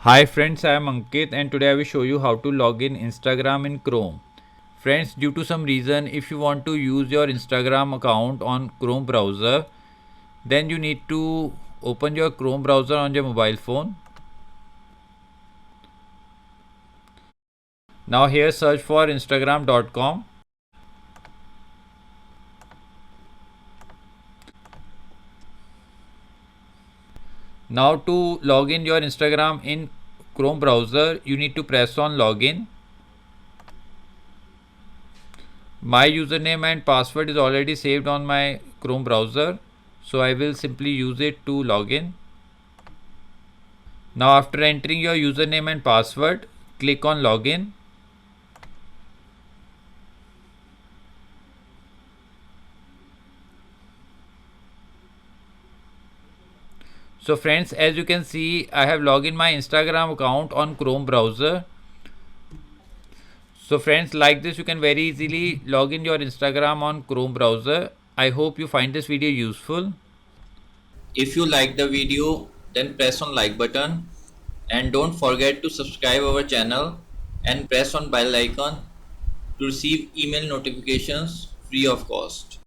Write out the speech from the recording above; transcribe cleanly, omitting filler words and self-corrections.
Hi friends, I am Ankit and today I will show you how to log in Instagram in Chrome. Friends, due to some reason, if you want to use your Instagram account on Chrome browser, then you need to open your Chrome browser on your mobile phone. Now here search for instagram.com. Now to log in your Instagram in Chrome browser, you need to press on login. My username and password is already saved on my Chrome browser, so I will simply use it to log in. Now after entering your username and password, click on login. So friends, as you can see, I have logged in my Instagram account on Chrome browser. So friends, like this you can very easily log in your Instagram on Chrome browser. I hope you find this video useful. If you like the video, then press on like button and don't forget to subscribe our channel and press on bell icon to receive email notifications free of cost.